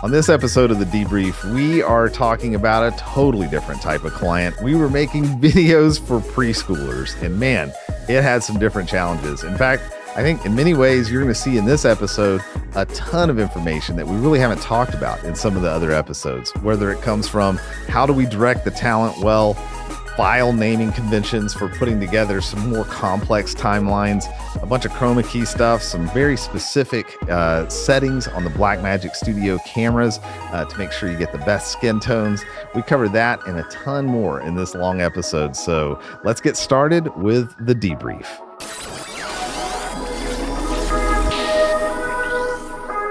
On this episode of The Debrief, we are talking about a totally different type of client. We were making videos for preschoolers, and man, it had some different challenges. In fact, I think in many ways, you're going to see in this episode a ton of information that we really haven't talked about in some of the other episodes, whether it comes from how do we direct the talent well, file naming conventions for putting together some more complex timelines, a bunch of chroma key stuff, some very specific settings on the Blackmagic Studio cameras to make sure you get the best skin tones. We covered that and a ton more in this long episode. So let's get started with the debrief.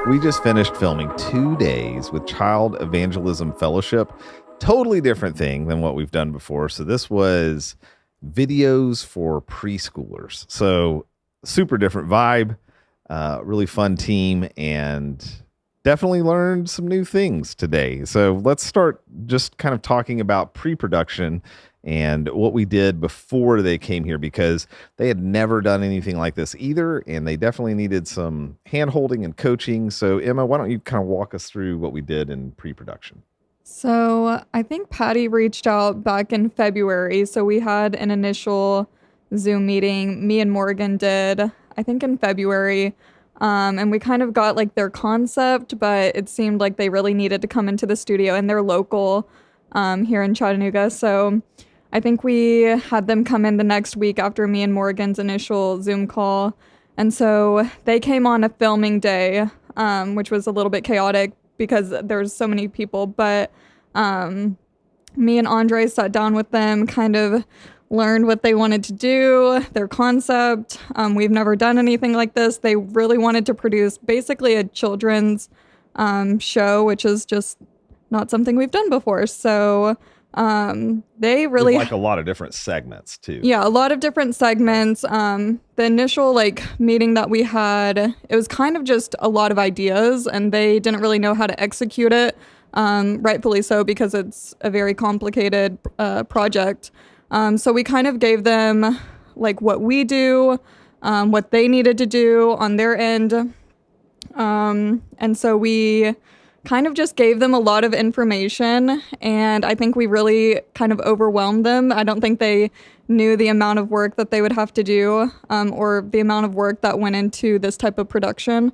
We just finished filming 2 days with Child Evangelism Fellowship. Totally different thing than what we've done before. So this was videos for preschoolers. So super different vibe, really fun team, and definitely learned some new things today. So let's start just kind of talking about pre-production and what we did before they came here, because they had never done anything like this either, and they definitely needed some hand-holding and coaching. So Emma, why don't you kind of walk us through what we did in pre-production? So I think Patty reached out back in February. So we had an initial Zoom meeting. Me and Morgan did, I think in February. And we kind of got like their concept, but it seemed like they really needed to come into the studio, and they're local here in Chattanooga. So I think we had them come in the next week after me and Morgan's initial Zoom call. And so they came on a filming day, which was a little bit chaotic because there's so many people, but me and Andre sat down with them, kind of learned what they wanted to do, their concept. We've never done anything like this. They really wanted to produce basically a children's show, which is just not something we've done before. So they really like a lot of different segments too. Yeah, a lot of different segments. The initial meeting that we had, it was kind of just a lot of ideas, and they didn't really know how to execute it. Rightfully so, because it's a very complicated project. So we kind of gave them what we do, what they needed to do on their end. And so we kind of just gave them a lot of information, and I think we really kind of overwhelmed them. I don't think they knew the amount of work that they would have to do, or the amount of work that went into this type of production.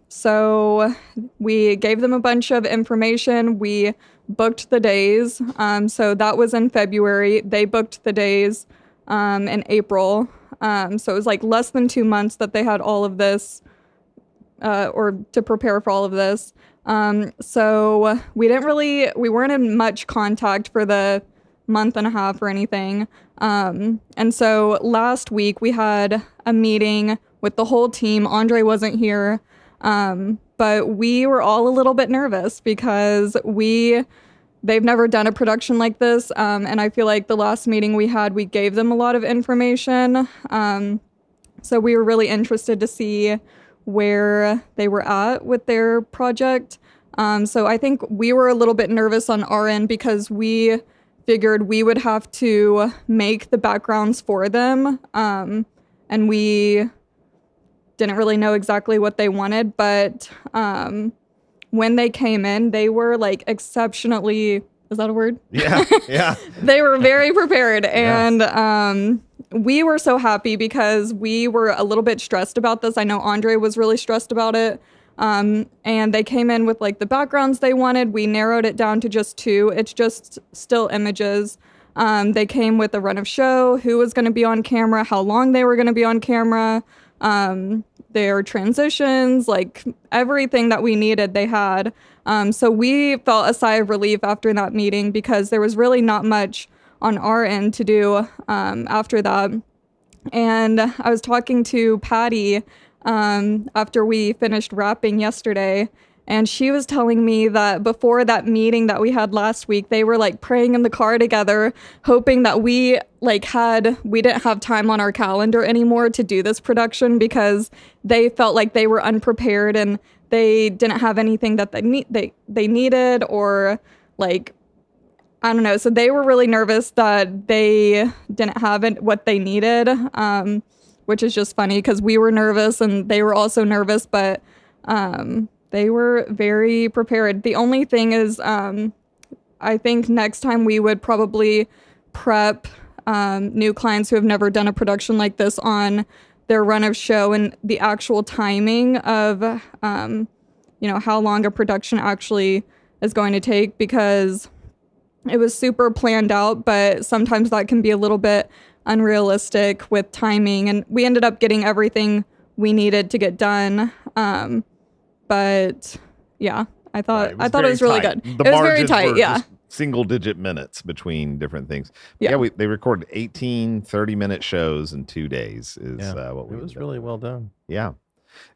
So we gave them a bunch of information. We booked the days. So that was in February. They booked the days in April. So it was less than 2 months that they had all of this, or to prepare for all of this. So we weren't in much contact for the month and a half or anything. And so last week we had a meeting with the whole team. Andre wasn't here. But we were all a little bit nervous because they've never done a production like this. And I feel like the last meeting we had, we gave them a lot of information. So we were really interested to see where they were at with their project. So I think we were a little bit nervous on our end because we figured we would have to make the backgrounds for them. And we didn't really know exactly what they wanted, but when they came in, they were exceptionally, is that a word? Yeah, yeah. They were very prepared, and we were so happy because we were a little bit stressed about this. I know Andre was really stressed about it. And they came in with the backgrounds they wanted. We narrowed it down to just 2. It's just still images. They came with a run of show, who was going to be on camera, how long they were going to be on camera, their transitions, everything that we needed, they had. So we felt a sigh of relief after that meeting because there was really not much on our end to do after that. And I was talking to Patty after we finished wrapping yesterday, and she was telling me that before that meeting that we had last week, they were praying in the car together, hoping that we didn't have time on our calendar anymore to do this production because they felt like they were unprepared and they didn't have anything that they needed, or I don't know. So they were really nervous that they didn't have what they needed, which is just funny because we were nervous and they were also nervous. But They were very prepared. The only thing is, I think next time we would probably prep new clients who have never done a production like this on their run of show and the actual timing of, how long a production actually is going to take, because it was super planned out, but sometimes that can be a little bit unrealistic with timing. And we ended up getting everything we needed to get done. But yeah, I thought it was really good. The it was very margins tight. were Yeah. just single-digit minutes between different things. Yeah. They recorded 18 30-minute shows in 2 days. What we it was did. really well done. Yeah.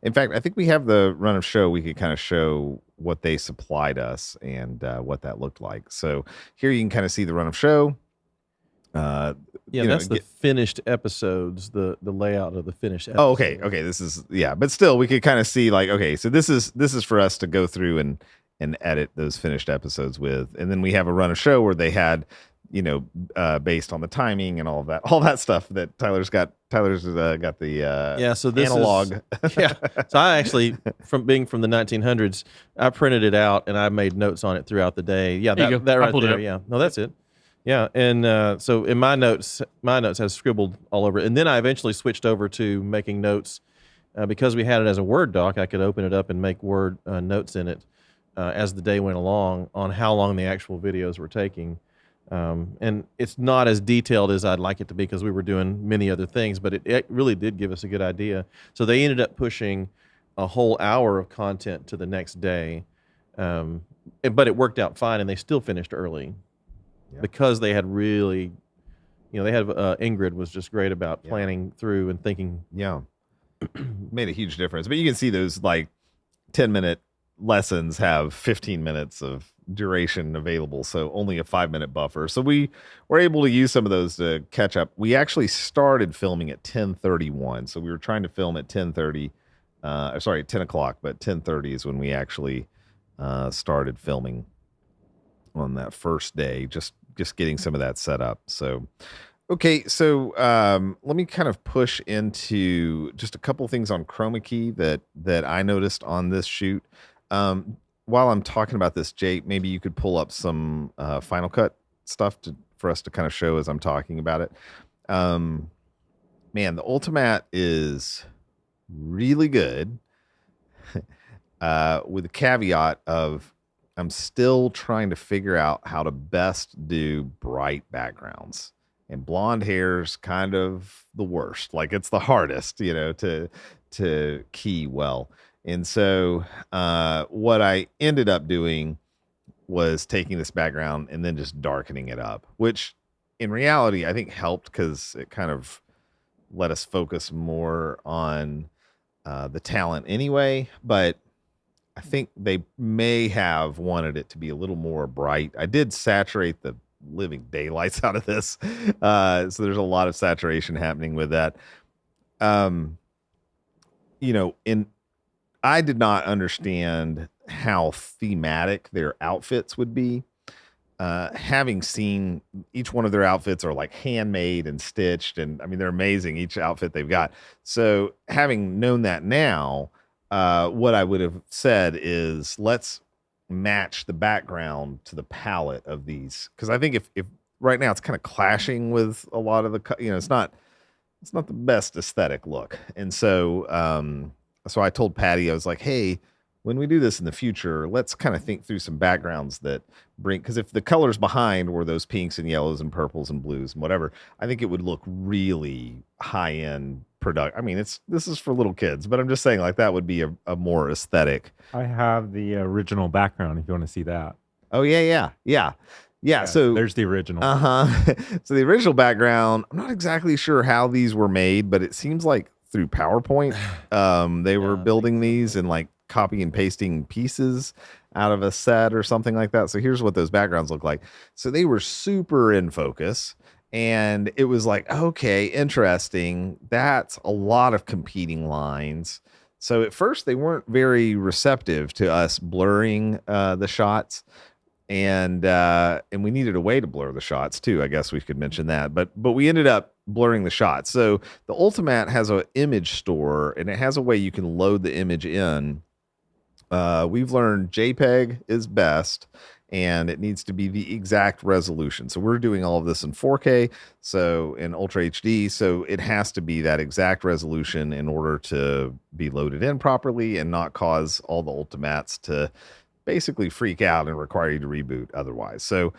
In fact, I think we have the run of show. We could kind of show what they supplied us and what that looked like. So here you can kind of see the run of show. That's the finished episodes, the layout of the finished episodes. Oh, okay. This is, but still we could kind of see like, okay, so this is for us to go through and edit those finished episodes with. And then we have a run of show where they had, based on the timing and all that stuff that Tyler's got the so this analog. So I actually, from the 1900s, I printed it out and I made notes on it throughout the day. Yeah, There you go. that I right pulled it there. up. Yeah, no, that's it. Yeah, and so in my notes has scribbled all over it. And then I eventually switched over to making notes because we had it as a Word doc. I could open it up and make Word notes in it as the day went along on how long the actual videos were taking. And it's not as detailed as I'd like it to be because we were doing many other things, but it really did give us a good idea. So they ended up pushing a whole hour of content to the next day, but it worked out fine, and they still finished early because they had really, they had Ingrid was just great about planning through and thinking. Yeah, made a huge difference. But you can see those like 10-minute lessons have 15 minutes of duration available, so only a 5-minute buffer. So we were able to use some of those to catch up. We actually started filming at 10:31, so we were trying to film at 10:30. At 10 o'clock, but 10:30 is when we actually started filming on that first day. Just getting some of that set up. So okay, so let me kind of push into just a couple things on Chroma Key that I noticed on this shoot. While I'm talking about this, Jake, maybe you could pull up some Final Cut stuff for us to kind of show as I'm talking about it. Man, the Ultimat is really good with the caveat of I'm still trying to figure out how to best do bright backgrounds. And blonde hair's kind of the worst. Like it's the hardest, to key well. And so what I ended up doing was taking this background and then just darkening it up, which in reality I think helped because it kind of let us focus more on the talent anyway. But I think they may have wanted it to be a little more bright. I did saturate the living daylights out of this. So there's a lot of saturation happening with that. I did not understand how thematic their outfits would be. Having seen each one of their outfits are like handmade and stitched, and I mean, they're amazing, each outfit they've got. So having known that now, what I would have said is let's match the background to the palette of these. Because I think if right now it's kind of clashing with a lot of the, it's not the best aesthetic look. And so, so I told Patty, I was like, hey, when we do this in the future, let's kind of think through some backgrounds that bring, because if the colors behind were those pinks and yellows and purples and blues and whatever, I think it would look really high end product. I mean, this is for little kids, but I'm just saying like that would be a more aesthetic. I have the original background if you want to see that. Oh yeah. So there's the original. So the original background, I'm not exactly sure how these were made, but it seems like through PowerPoint, they were building these and like copy and pasting pieces out of a set or something like that. So here's what those backgrounds look like. So they were super in focus, and it was like, okay, interesting. That's a lot of competing lines. So at first they weren't very receptive to us blurring the shots. And we needed a way to blur the shots too. I guess we could mention that, but we ended up blurring the shots. So the Ultimat has an image store, and it has a way you can load the image in We've learned JPEG is best, and it needs to be the exact resolution. So we're doing all of this in 4K, so in Ultra HD. So it has to be that exact resolution in order to be loaded in properly and not cause all the Ultimats to basically freak out and require you to reboot otherwise. So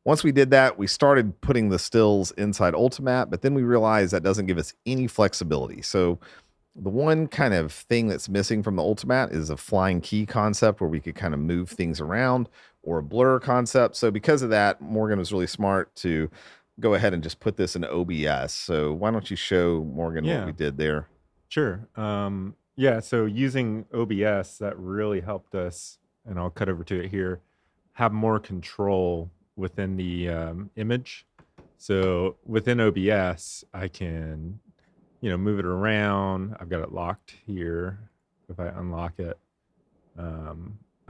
once we did that, we started putting the stills inside Ultimat, but then we realized that doesn't give us any flexibility. So the one kind of thing that's missing from the Ultimat is a flying key concept where we could kind of move things around, or a blur concept. So because of that, Morgan was really smart to go ahead and just put this in OBS. So why don't you show Morgan what we did there? Sure. Yeah, so using OBS, that really helped us, and I'll cut over to it here, have more control within the image. So within OBS, I can, move it around. I've got it locked here. If I unlock it,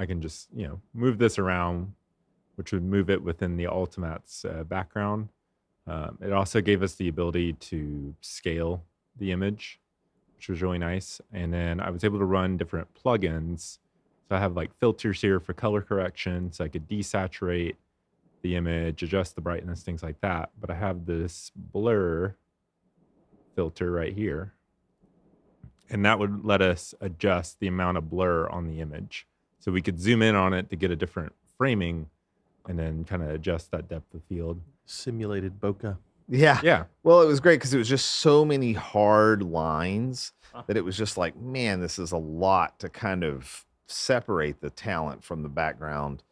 I can just, move this around, which would move it within the Ultimate's background. It also gave us the ability to scale the image, which was really nice. And then I was able to run different plugins. So I have like filters here for color correction, so I could desaturate the image, adjust the brightness, things like that. But I have this blur filter right here, and that would let us adjust the amount of blur on the image. So we could zoom in on it to get a different framing and then kind of adjust that depth of field. Simulated bokeh. Yeah. Well, it was great because it was just so many hard lines that it was just like, man, this is a lot to kind of separate the talent from the background.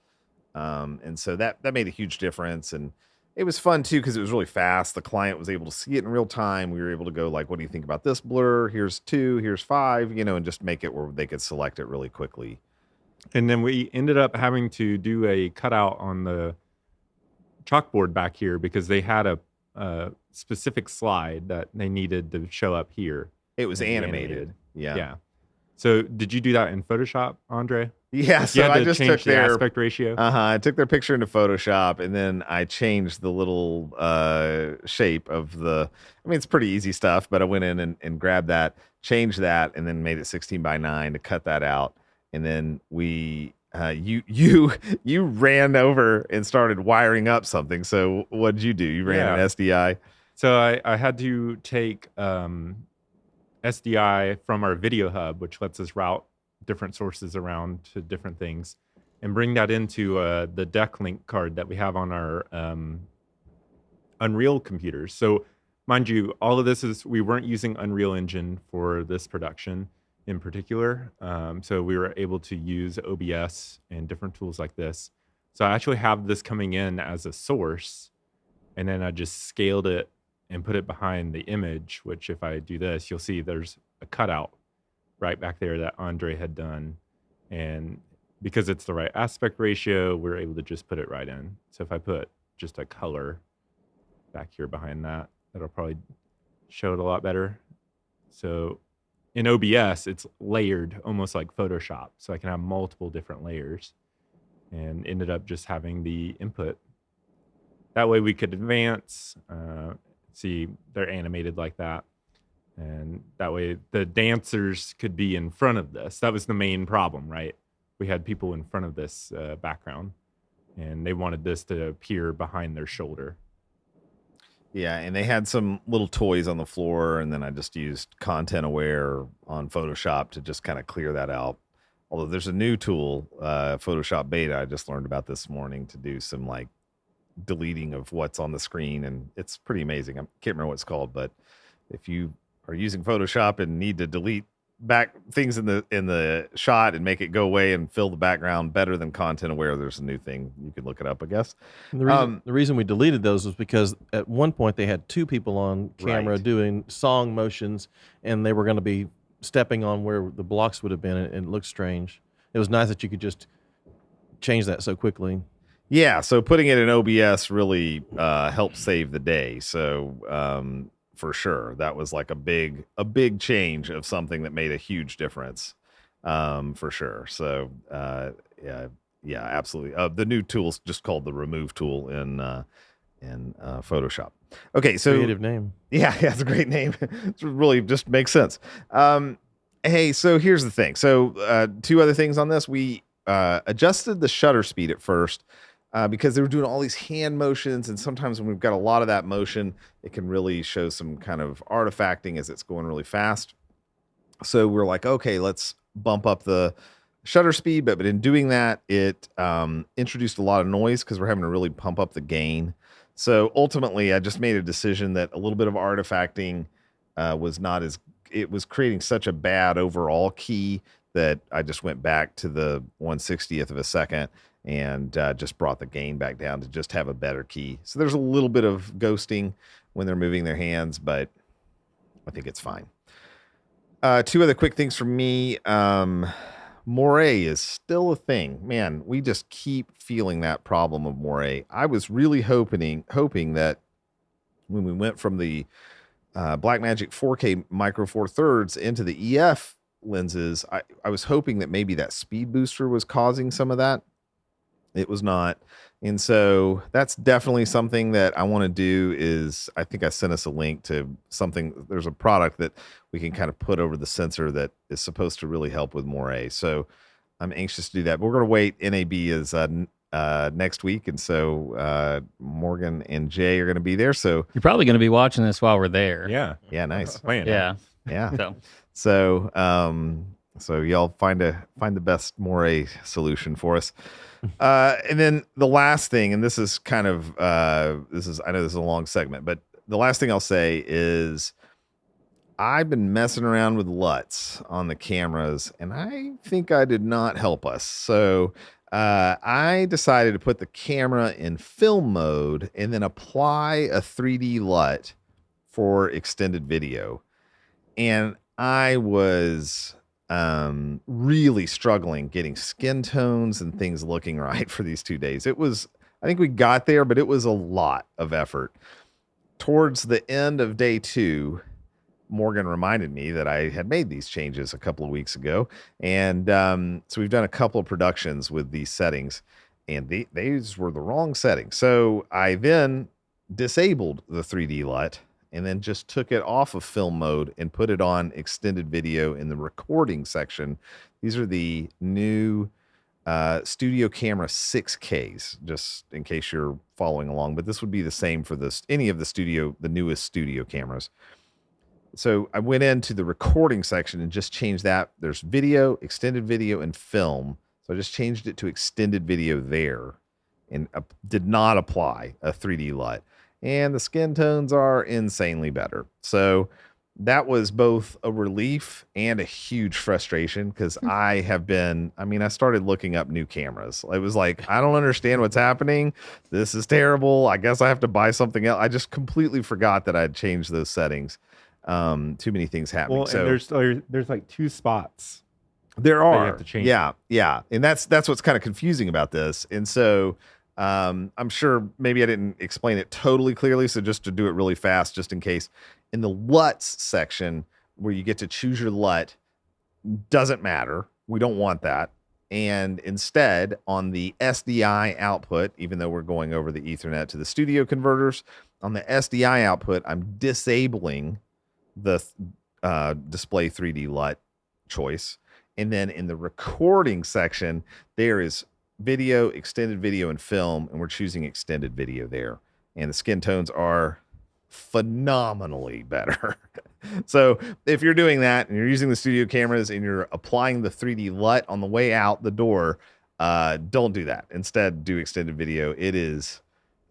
And so that made a huge difference. And it was fun too, because it was really fast. The client was able to see it in real time. We were able to go like, what do you think about this blur? Here's 2, here's 5, and just make it where they could select it really quickly. And then we ended up having to do a cutout on the chalkboard back here because they had a specific slide that they needed to show up here. It was animated. Yeah. So did you do that in Photoshop, Andre? Yeah, so I just took their aspect ratio. I took their picture into Photoshop, and then I changed the little shape of the. I mean, it's pretty easy stuff, but I went in and grabbed that, changed that, and then made it 16:9 to cut that out. And then we, you ran over and started wiring up something. So what did you do? You ran an SDI. So I had to take SDI from our video hub, which lets us route different sources around to different things, and bring that into the deck link card that we have on our Unreal computers. So mind you, all of this we weren't using Unreal Engine for this production in particular. So we were able to use OBS and different tools like this. So I actually have this coming in as a source, and then I just scaled it and put it behind the image, which if I do this, you'll see there's a cutout right back there that Andre had done. And because it's the right aspect ratio, we're able to just put it right in. So if I put just a color back here behind that, that'll probably show it a lot better. So in OBS, it's layered almost like Photoshop. So I can have multiple different layers, and ended up just having the input. That way we could advance, see they're animated like that. And that way the dancers could be in front of this. That was the main problem, right? We had people in front of this background, and they wanted this to appear behind their shoulder. Yeah, and they had some little toys on the floor, and then I just used Content Aware on Photoshop to just kind of clear that out. Although there's a new tool, Photoshop Beta, I just learned about this morning, to do some like deleting of what's on the screen, and it's pretty amazing. I can't remember what it's called, but if you are using Photoshop and need to delete back things in the shot and make it go away and fill the background better than Content Aware, there's a new thing. You can look it up, I guess. And the reason we deleted those was because at one point they had 2 people on camera doing song motions, and they were going to be stepping on where the blocks would have been, and it looked strange. It was nice that you could just change that so quickly. Yeah, so putting it in OBS really helped save the day. So for sure, that was like a big change of something that made a huge difference, for sure. So yeah, absolutely. The new tool's just called the Remove tool in Photoshop. Okay, so creative name. Yeah, it's a great name. It really just makes sense. Hey, so here's the thing. So two other things on this. We adjusted the shutter speed at first because they were doing all these hand motions, and sometimes when we've got a lot of that motion, it can really show some kind of artifacting as it's going really fast. So we're like, okay, let's bump up the shutter speed, but in doing that, it introduced a lot of noise because we're having to really pump up the gain. So ultimately, I just made a decision that a little bit of artifacting was not as, it was creating such a bad overall key that I just went back to the 1/60th of a second and just brought the gain back down to just have a better key. So there's a little bit of ghosting when they're moving their hands, but I think it's fine. Two other quick things from me. Moray is still a thing. Man, we just keep feeling that problem of Moray. I was really hoping that when we went from the Blackmagic 4K Micro Four Thirds into the EF lenses, I was hoping that maybe that speed booster was causing some of that. It was not. And so that's definitely something that I want to do. Is I think I sent us a link to something. There's a product that we can kind of put over the sensor that is supposed to really help with Moray. So I'm anxious to do that. But we're going to wait. NAB is next week. And so Morgan and Jay are going to be there. So You're probably going to be watching this while we're there. yeah, nice. Playing Yeah. Yeah. So So y'all find the best Moray solution for us. And then the last thing, and this is kind of I know this is a long segment, but the last thing I'll say is I've been messing around with LUTs on the cameras, and I think I did not help us. So I decided to put the camera in film mode and then apply a 3D LUT for extended video. And I was really struggling getting skin tones and things looking right for these 2 days. I think we got there, but it was a lot of effort. Towards the end of day 2, Morgan reminded me that I had made these changes a couple of weeks ago. And so we've done a couple of productions with these settings, and these were the wrong settings. So I then disabled the 3D LUT and then just took it off of film mode and put it on extended video in the recording section. These are the new Studio Camera 6Ks, just in case you're following along. But this would be the same for any of the newest studio cameras. So I went into the recording section and just changed that. There's video, extended video, and film. So I just changed it to extended video there and did not apply a 3D LUT. And the skin tones are insanely better. So that was both a relief and a huge frustration because I started looking up new cameras. It was like, I don't understand what's happening. This is terrible. I guess I have to buy something else. I just completely forgot that I'd changed those settings. Too many things happening. Well, so and there's like 2 spots. there you are. have to change. Yeah. And that's what's kind of confusing about this. And so I'm sure maybe I didn't explain it totally clearly. So just to do it really fast, just in case, in the LUTs section where you get to choose your LUT, doesn't matter. We don't want that. And instead, on the SDI output, even though we're going over the Ethernet to the studio converters, on the SDI output, I'm disabling the display 3D LUT choice. And then in the recording section, there is video, extended video, and film, and we're choosing extended video there. And the skin tones are phenomenally better. So if you're doing that and you're using the studio cameras and you're applying the 3D LUT on the way out the door, don't do that. Instead, do extended video. It is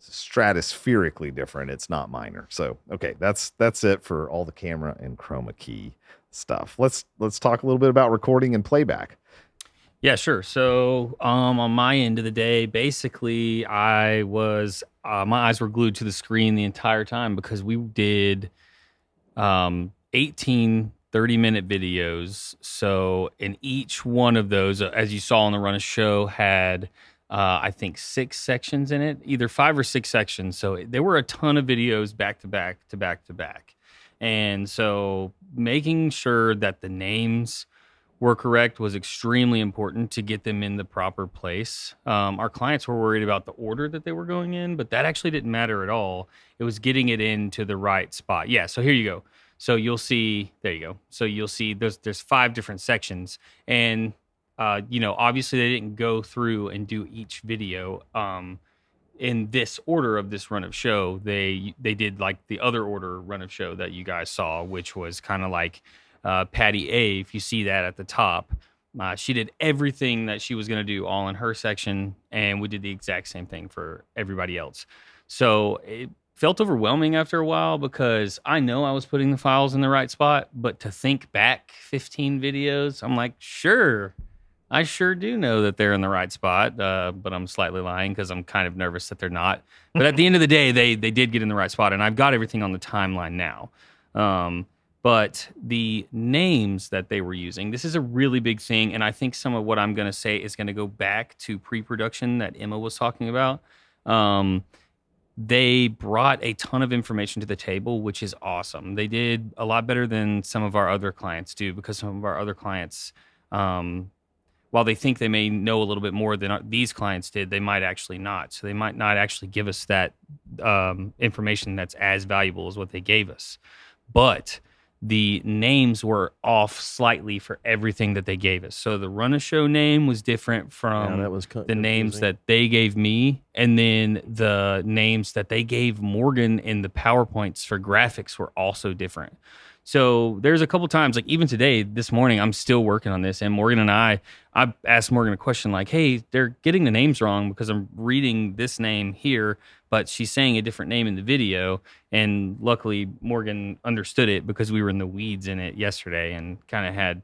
stratospherically different. It's not minor. So, okay, that's it for all the camera and chroma key stuff. Let's talk a little bit about recording and playback. Yeah, sure. So on my end of the day, basically, I was my eyes were glued to the screen the entire time because we did 18 30-minute videos. So in each one of those, as you saw on the run of show, had I think 6 sections in it, either 5 or 6 sections. So there were a ton of videos back to back to back to back. And so making sure that the names were correct was extremely important to get them in the proper place. Our clients were worried about the order that they were going in, but that actually didn't matter at all. It was getting it into the right spot. Yeah, so here you go. So you'll see, there you go. So you'll see there's 5 different sections, and obviously they didn't go through and do each video in this order of this run of show. They did like the other order run of show that you guys saw, which was kind of like Patty A. If you see that at the top, she did everything that she was going to do all in her section, and we did the exact same thing for everybody else. So it felt overwhelming after a while because I know I was putting the files in the right spot, but to think back 15 videos, I'm like, sure, I sure do know that they're in the right spot, but I'm slightly lying because I'm kind of nervous that they're not. But at the end of the day, they did get in the right spot, and I've got everything on the timeline now. But the names that they were using, this is a really big thing, and I think some of what I'm going to say is going to go back to pre-production that Emma was talking about. They brought a ton of information to the table, which is awesome. They did a lot better than some of our other clients do, because some of our other clients, while they think they may know a little bit more than these clients did, they might actually not. So they might not actually give us that information that's as valuable as what they gave us. But the names were off slightly for everything that they gave us. So the Run a Show name was different from the names that they gave me. And then the names that they gave Morgan in the PowerPoints for graphics were also different. So there's a couple times, like even today, this morning, I'm still working on this. And Morgan and I asked Morgan a question like, hey, they're getting the names wrong because I'm reading this name here, but she's saying a different name in the video. And luckily, Morgan understood it because we were in the weeds in it yesterday and kind of had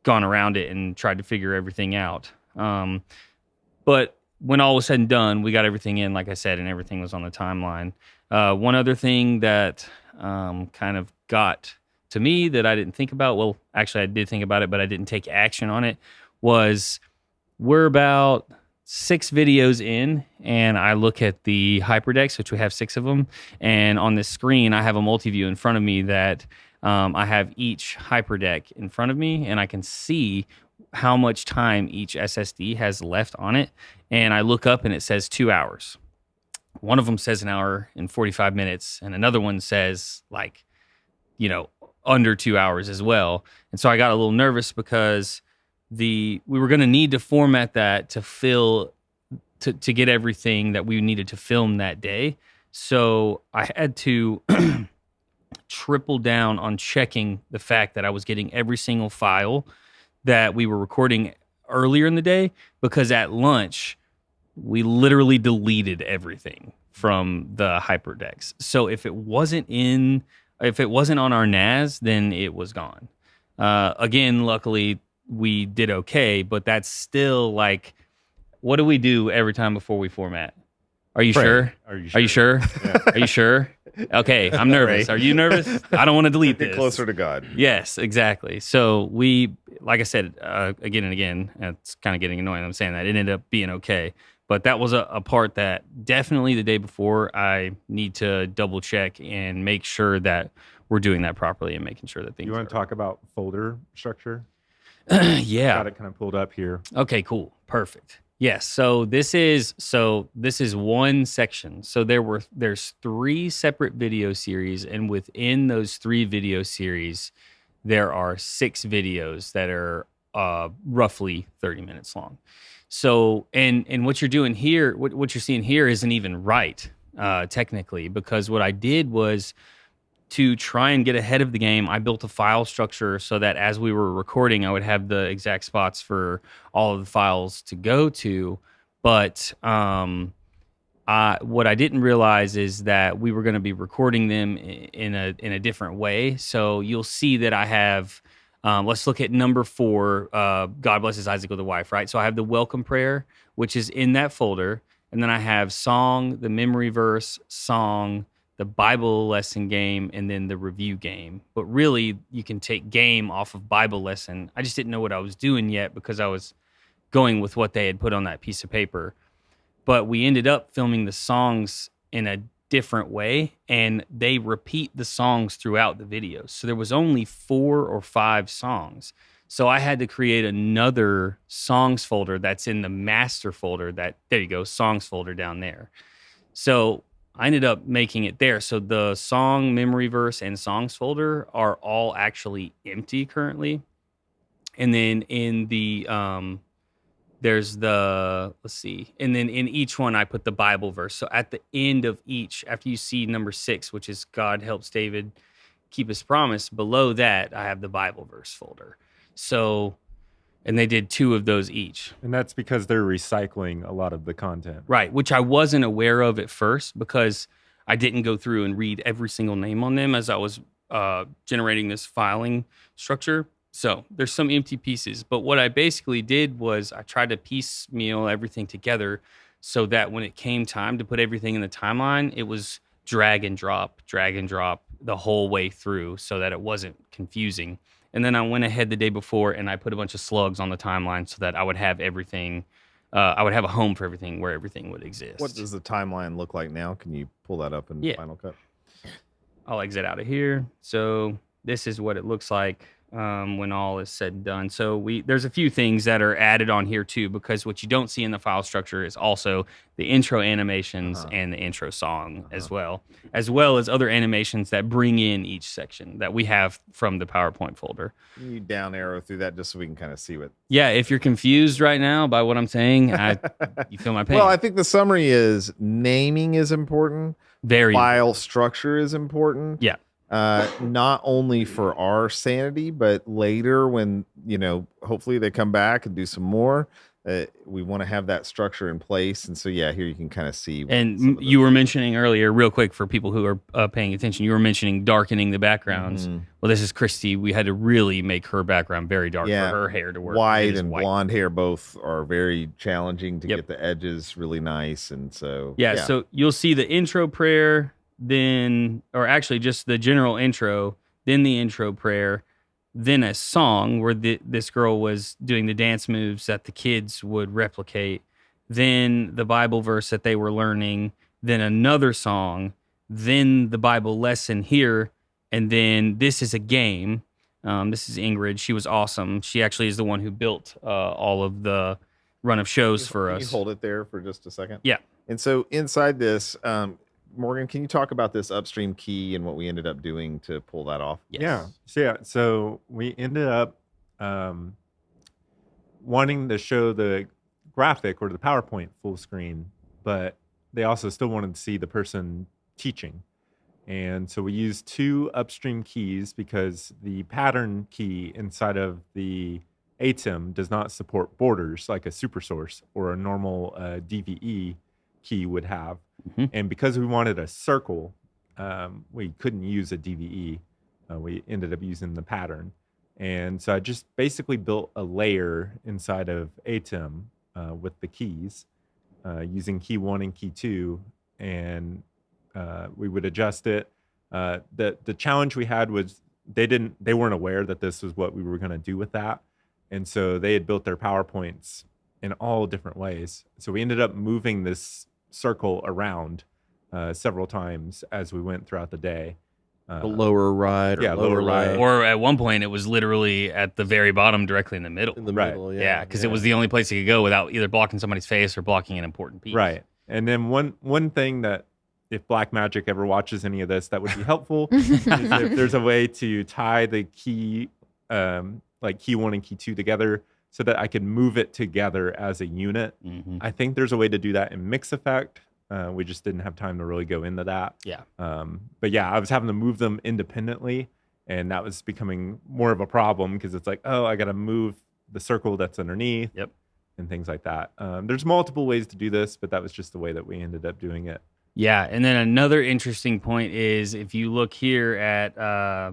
gone around it and tried to figure everything out. But when all was said and done, we got everything in, like I said, and everything was on the timeline. One other thing that kind of got to me that I didn't think about, well, actually I did think about it, but I didn't take action on it, was we're about 6 videos in, and I look at the hyperdecks, which we have 6 of them, and on this screen I have a multi-view in front of me that I have each hyperdeck in front of me, and I can see how much time each SSD has left on it, and I look up and it says 2 hours. One of them says 1 hour and 45 minutes, and another one says like, under 2 hours as well. And so I got a little nervous because we were going to need to format that to get everything that we needed to film that day. So I had to triple down on checking the fact that I was getting every single file that we were recording earlier in the day, because at lunch we literally deleted everything from the hyperdecks. So if it wasn't on our NAS, then it was gone. Again, luckily we did okay, but that's still like, what do we do every time before we format? Are you sure? Are you Are you sure? Yeah. Are you sure? Okay, I'm nervous. Are you nervous? I don't want to delete Get this. closer to God. Yes, exactly. So we, like I said, again and again, and it's kind of getting annoying I'm saying that, it ended up being okay. But that was a part that definitely the day before I need to double check and make sure that we're doing that properly and making sure that things You want to talk about folder structure? Yeah. Got it kind of pulled up here. Okay, cool. Perfect. Yes. So this is one section. So there's 3 separate video series, and within those 3 video series, there are 6 videos that are roughly 30 minutes long. So and what you're doing here, what you're seeing here isn't even right, technically, because what I did was, to try and get ahead of the game, I built a file structure so that as we were recording, I would have the exact spots for all of the files to go to. But what I didn't realize is that we were going to be recording them in a different way. So you'll see that I have, let's look at number 4, God Blesses Isaac with a Wife, right? So I have the welcome prayer, which is in that folder. And then I have song, the memory verse, song, the Bible lesson game, and then the review game. But really, you can take game off of Bible lesson. I just didn't know what I was doing yet because I was going with what they had put on that piece of paper. But we ended up filming the songs in a different way, and they repeat the songs throughout the videos. So there was only 4 or 5 songs. So I had to create another songs folder that's in the master folder there you go, songs folder down there. So I ended up making it there. So the song, memory verse, and songs folder are all actually empty currently. And then in the there's the, let's see, and then in each one I put the Bible verse. So at the end of each, after you see number 6, which is God helps David keep his promise, below that I have the Bible verse folder. So, and they did 2 of those each. And that's because they're recycling a lot of the content. Right, which I wasn't aware of at first because I didn't go through and read every single name on them as I was generating this filing structure. So there's some empty pieces. But what I basically did was I tried to piecemeal everything together so that when it came time to put everything in the timeline, it was drag and drop the whole way through so that it wasn't confusing. And then I went ahead the day before and I put a bunch of slugs on the timeline so that I would have everything. I would have a home for everything where everything would exist. What does the timeline look like now? Can you pull that up in Final Cut? I'll exit out of here. So this is what it looks like when all is said and done. So there's a few things that are added on here too, because what you don't see in the file structure is also the intro animations and the intro song as well as other animations that bring in each section that we have from the PowerPoint folder. Can you down arrow through that just so we can kind of see what? Yeah, if you're confused right now by what I'm saying, you feel my pain. Well, I think the summary is naming is important. Very file structure is important. Yeah. Not only for our sanity, but later when, hopefully they come back and do some more, we want to have that structure in place. And so, yeah, here you can kind of see. And you were mentioning earlier, real quick for people who are paying attention, you were mentioning darkening the backgrounds. Mm-hmm. Well, this is Christy. We had to really make her background very dark for her hair to work. White and blonde hair both are very challenging to get the edges really nice. And so, so you'll see the intro prayer, then, or actually just the general intro, then the intro prayer, then a song where this girl was doing the dance moves that the kids would replicate, then the Bible verse that they were learning, then another song, then the Bible lesson here, and then this is a game. This is Ingrid. She was awesome. She actually is the one who built all of the run of shows for us. Can you hold it there for just a second? Yeah. And so inside this, Morgan, can you talk about this upstream key and what we ended up doing to pull that off? Yes. So we ended up wanting to show the graphic or the PowerPoint full screen, but they also still wanted to see the person teaching. And so we used 2 upstream keys because the pattern key inside of the ATEM does not support borders like a supersource or a normal DVE key would have. Mm-hmm. And because we wanted a circle, we couldn't use a DVE. We ended up using the pattern. And so I just basically built a layer inside of ATEM with the keys using key 1 and key 2. And we would adjust it. The challenge we had was they weren't aware that this was what we were going to do with that. And so they had built their PowerPoints in all different ways. So we ended up moving this circle around several times as we went throughout the day. The lower right or lower right. Or at one point, it was literally at the very bottom, directly in the middle. In the middle, yeah. Because it was the only place it could go without either blocking somebody's face or blocking an important piece. Right. And then one thing that, if Black Magic ever watches any of this, that would be helpful is if there's a way to tie the key, like key 1 and key 2 together so that I could move it together as a unit. Mm-hmm. I think there's a way to do that in Mix Effect. We just didn't have time to really go into that. Yeah. But yeah, I was having to move them independently, and that was becoming more of a problem because it's like, I got to move the circle that's underneath. Yep. And things like that. There's multiple ways to do this, but that was just the way that we ended up doing it. Yeah, and then another interesting point is if you look here at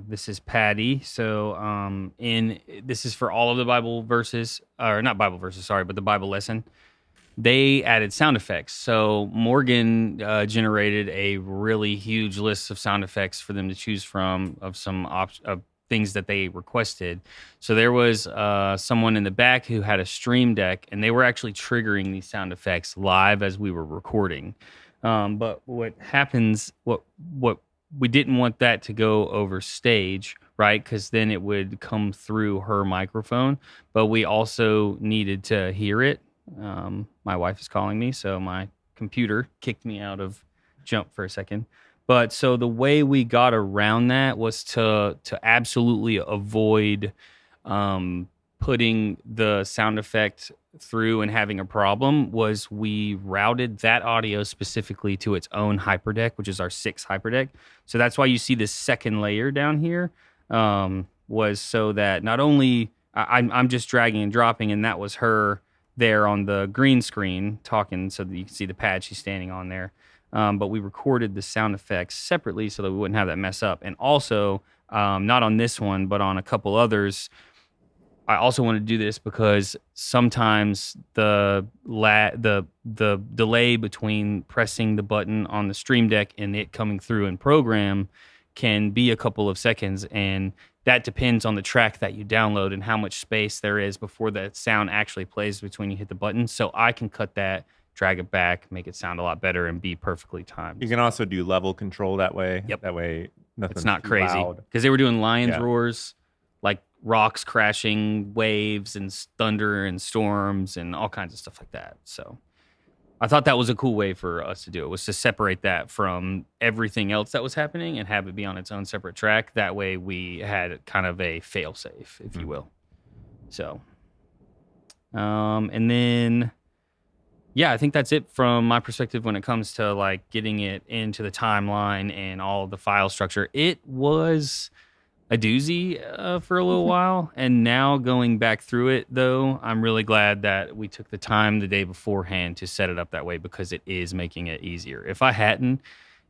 this is Patty. So this is for all of the Bible verses, or not Bible verses, sorry, but the Bible lesson. They added sound effects. So Morgan generated a really huge list of sound effects for them to choose from of some things that they requested. So there was someone in the back who had a stream deck, and they were actually triggering these sound effects live as we were recording. But what happens, what we didn't want that to go over stage, right? Because then it would come through her microphone. But we also needed to hear it. My wife is calling me, so my computer kicked me out of jump for a second. But so the way we got around that was to absolutely avoid putting the sound effect through and having a problem. Was we routed that audio specifically to its own hyperdeck, which is our 6 hyperdeck. So that's why you see this second layer down here, was so that not only I'm just dragging and dropping, and that was her there on the green screen talking, so that you can see the pad she's standing on there. But we recorded the sound effects separately so that we wouldn't have that mess up. And also, not on this one, but on a couple others, I also want to do this because sometimes the delay between pressing the button on the Stream Deck and it coming through in program can be a couple of seconds, and that depends on the track that you download and how much space there is before the sound actually plays between you hit the button. So I can cut that, drag it back, make it sound a lot better, and be perfectly timed. You can also do level control that way. Yep. That way nothing's It's not too crazy loud. because they were doing lions Yeah. roars, like rocks crashing, waves and thunder and storms and all kinds of stuff like that. So I thought that was a cool way for us to do it, was to separate that from everything else that was happening and have it be on its own separate track. That way we had kind of a fail safe, if you will. So, and then, yeah, I think that's it from my perspective when it comes to like getting it into the timeline and all the file structure. It was a doozy for a little while, and now going back through it, though, I'm really glad that we took the time the day beforehand to set it up that way, because it is making it easier. If I hadn't,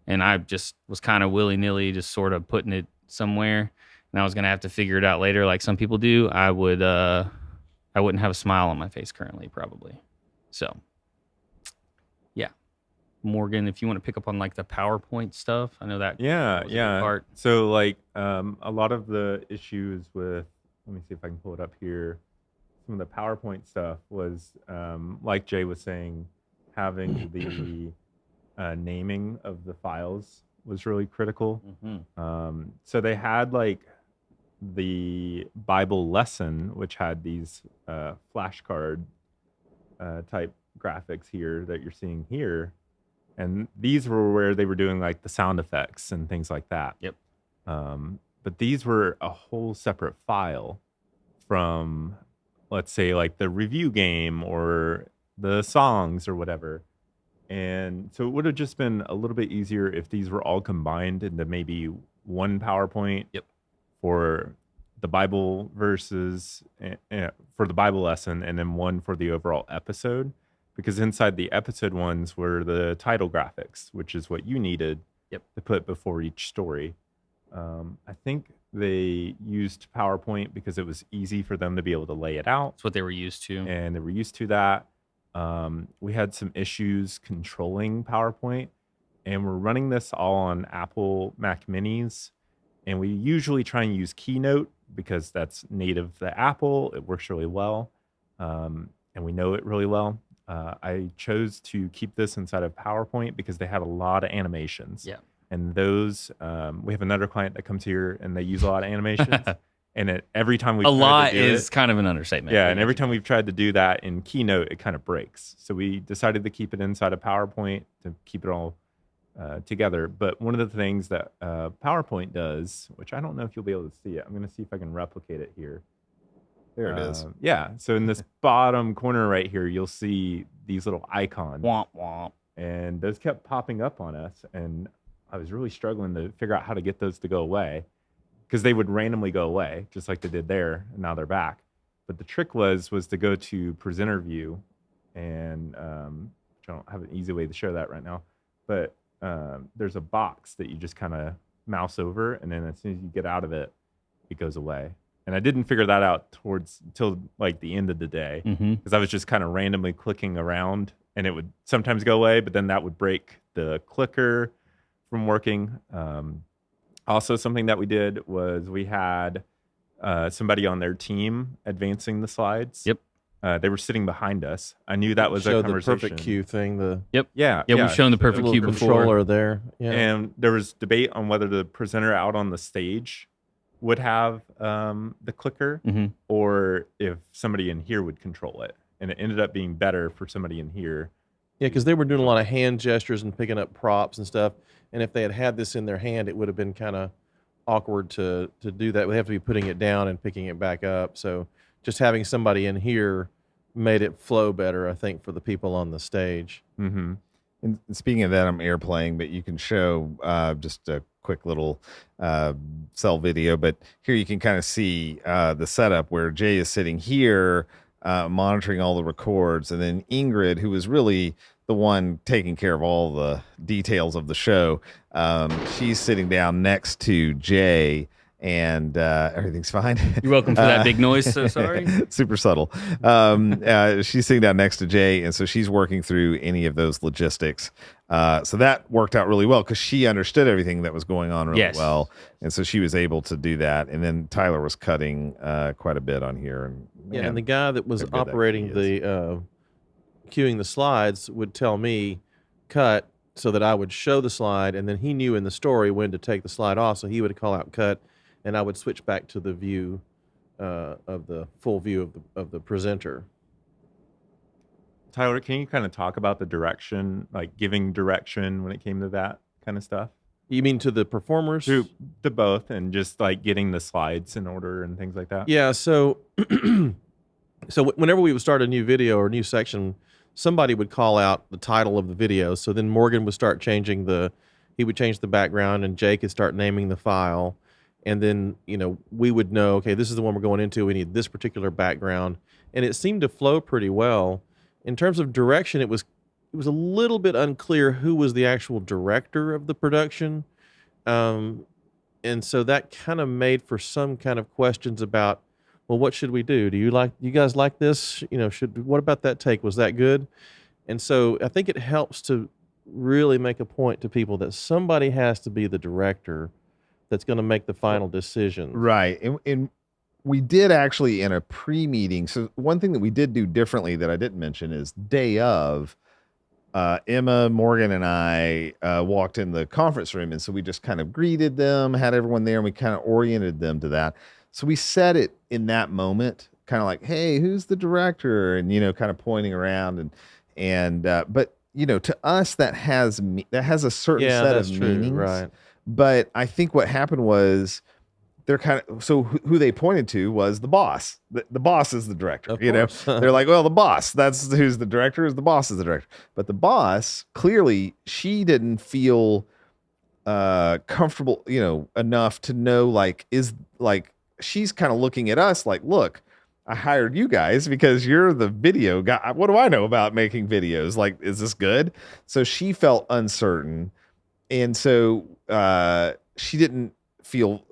and I just was kind of willy-nilly just sort of putting it somewhere, and I was gonna have to figure it out later like some people do, I wouldn't have a smile on my face currently, probably. So yeah, Morgan, if you want to pick up on like the PowerPoint stuff, I know that Yeah, was a big part. So like a lot of the issues with, let me see if I can pull it up here. Some of the PowerPoint stuff was like Jay was saying, having the naming of the files was really critical. So they had like the Bible lesson, which had these flashcard type graphics here that you're seeing here. And these were where they were doing like the sound effects and things like that. Yep. But these were a whole separate file from, let's say, like the review game or the songs or whatever. And so it would have just been a little bit easier if these were all combined into maybe one PowerPoint. Yep. For the Bible verses, for the Bible lesson, and then one for the overall episode. Because inside the episode ones were the title graphics, which is what you needed Yep. to put before each story. I think they used PowerPoint because it was easy for them to be able to lay it out, That's what they were used to. and they were used to that. We had some issues controlling PowerPoint, and we're running this all on Apple Mac Minis, and we usually try and use Keynote because that's native to Apple. It works really well, and we know it really well. I chose to keep this inside of PowerPoint because they had a lot of animations. Yeah. And those, we have another client that comes here and they use a lot of animations. And every time we A lot to do is kind of an understatement. yeah, and every time we've tried to do that in Keynote, it kind of breaks. So we decided to keep it inside of PowerPoint to keep it all together. But one of the things that PowerPoint does, which I don't know if you'll be able to see it, I'm going to see if I can replicate it here. There it is. Yeah, so in this bottom corner right here, you'll see these little icons. Womp womp. And those kept popping up on us. And I was really struggling to figure out how to get those to go away, because they would randomly go away, just like they did there, and now they're back. But the trick was to go to presenter view, and which I don't have an easy way to show that right now, but there's a box that you just kind of mouse over, and then as soon as you get out of it, it goes away. And I didn't figure that out till like the end of the day, because I was just kind of randomly clicking around, and it would sometimes go away, but then that would break the clicker from working. Also, something that we did was we had somebody on their team advancing the slides. Yep. They were sitting behind us. I knew that was a Show the conversation. perfect cue thing. The Yeah, We've shown the so perfect little cue before. controller there. Yeah. And there was debate on whether the presenter out on the stage would have the clicker, or if somebody in here would control it. And it ended up being better for somebody in here Yeah, because they were doing a lot of hand gestures and picking up props and stuff. And if they had had this in their hand, it would have been kind of awkward to do that. They have to be putting it down and picking it back up. So just having somebody in here made it flow better, I think, for the people on the stage. Mm-hmm. And speaking of that, I'm air playing, but you can show just a quick little cell video. But here you can kind of see the setup where Jay is sitting here monitoring all the records, and then Ingrid, who was really the one taking care of all the details of the show, she's sitting down next to Jay, and everything's fine. You're welcome for that big noise. So sorry. Super subtle. She's sitting down next to Jay, and so she's working through any of those logistics. So that worked out really well because she understood everything that was going on really well, and so she was able to do that. And then Tyler was cutting quite a bit on here. And man, and the guy that was operating the cueing the slides would tell me cut so that I would show the slide, and then he knew in the story when to take the slide off, so he would call out cut, and I would switch back to the view of the full view of the presenter. Tyler, can you kind of talk about the direction, like giving direction when it came to that kind of stuff? You mean to the performers? To both, and just like getting the slides in order and things like that? Yeah, so whenever we would start a new video or a new section, somebody would call out the title of the video. So then Morgan would start changing he would change the background, and Jake could start naming the file. And then, we would know, okay, this is the one we're going into. We need this particular background. And it seemed to flow pretty well. In terms of direction, it was a little bit unclear who was the actual director of the production. And so that kind of made for some kind of questions about, well, what should we do? Do you guys like this? What about that take? Was that good? And so I think it helps to really make a point to people that somebody has to be the director that's going to make the final decision. Right. And we did actually in a pre-meeting. So one thing that we did do differently that I didn't mention is day of, Emma, Morgan, and I walked in the conference room. And so we just kind of greeted them, had everyone there, and we kind of oriented them to that. So we said it in that moment, kind of like, hey, who's the director? And, kind of pointing around but, to us, that has a certain set of meanings. Right. But I think what happened was they're kind of, so who they pointed to was the boss. The boss is the director, They're like, well, the boss, that's who's the director, is the boss is the director. But the boss, clearly, she didn't feel comfortable, enough to know, she's kind of looking at us like, look, I hired you guys because you're the video guy. What do I know about making videos? Like, is this good? So she felt uncertain. And so she didn't feel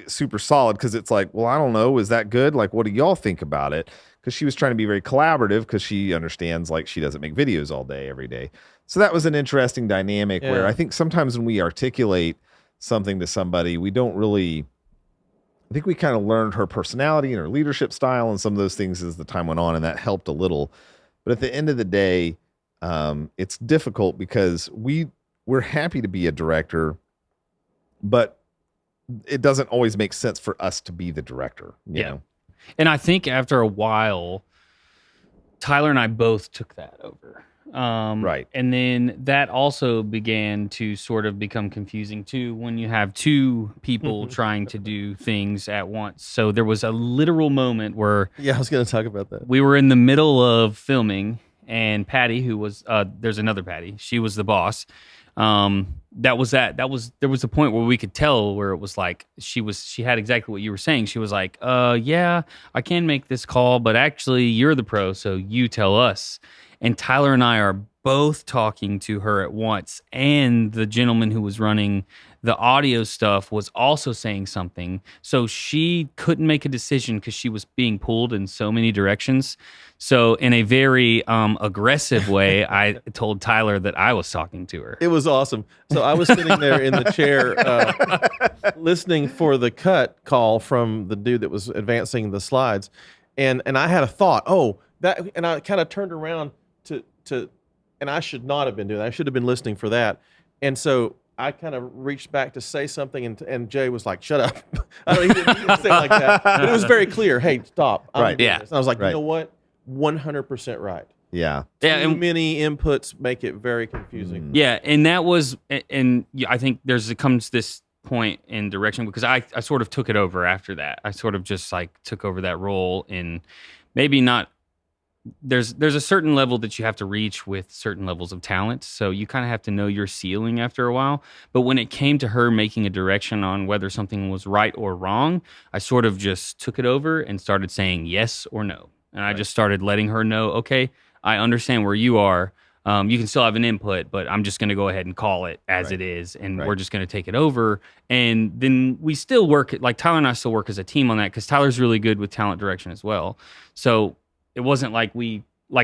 super solid because it's like, well, I don't know. Is that good? Like, what do y'all think about it? Because she was trying to be very collaborative because she understands, like, she doesn't make videos all day, every day. So that was an interesting dynamic where I think sometimes when we articulate something to somebody, we don't really, I think we kind of learned her personality and her leadership style and some of those things as the time went on, and that helped a little. But at the end of the day, it's difficult because we're happy to be a director, but it doesn't always make sense for us to be the director. You know? And I think after a while, Tyler and I both took that over. Right. And then that also began to sort of become confusing too when you have two people trying to do things at once. So there was a literal moment where I was going to talk about that. We were in the middle of filming, and Patty, who was there's another Patty, she was the boss. There was a point where we could tell where it was like she had exactly what you were saying. She was like, yeah, I can make this call, but actually you're the pro, so you tell us. And Tyler and I are both talking to her at once, and the gentleman who was running the audio stuff was also saying something. So she couldn't make a decision because she was being pulled in so many directions. So in a very aggressive way, I told Tyler that I was talking to her. It was awesome. So I was sitting there in the chair listening for the cut call from the dude that was advancing the slides. And I had a thought, and I kind of turned around to, and I should not have been doing that. I should have been listening for that. And so I kind of reached back to say something, and Jay was like, shut up. He didn't say it like that. But it was very clear. Hey, stop. I'm doing this. And I was like, you know what? 100% right. Yeah. Yeah, Too and many inputs make it very confusing. yeah, and that was, and yeah, I think it comes this point in direction because I sort of took it over after that. I sort of just like took over that role, and maybe not. There's a certain level that you have to reach with certain levels of talent, so you kind of have to know your ceiling after a while. But when it came to her making a direction on whether something was right or wrong, I sort of just took it over and started saying yes or no, and I just started letting her know, okay, I understand where you are. You can still have an input, but I'm just going to go ahead and call it as it is, and we're just going to take it over. And then we still work, like Tyler and I still work as a team on that because Tyler's really good with talent direction as well. So it wasn't like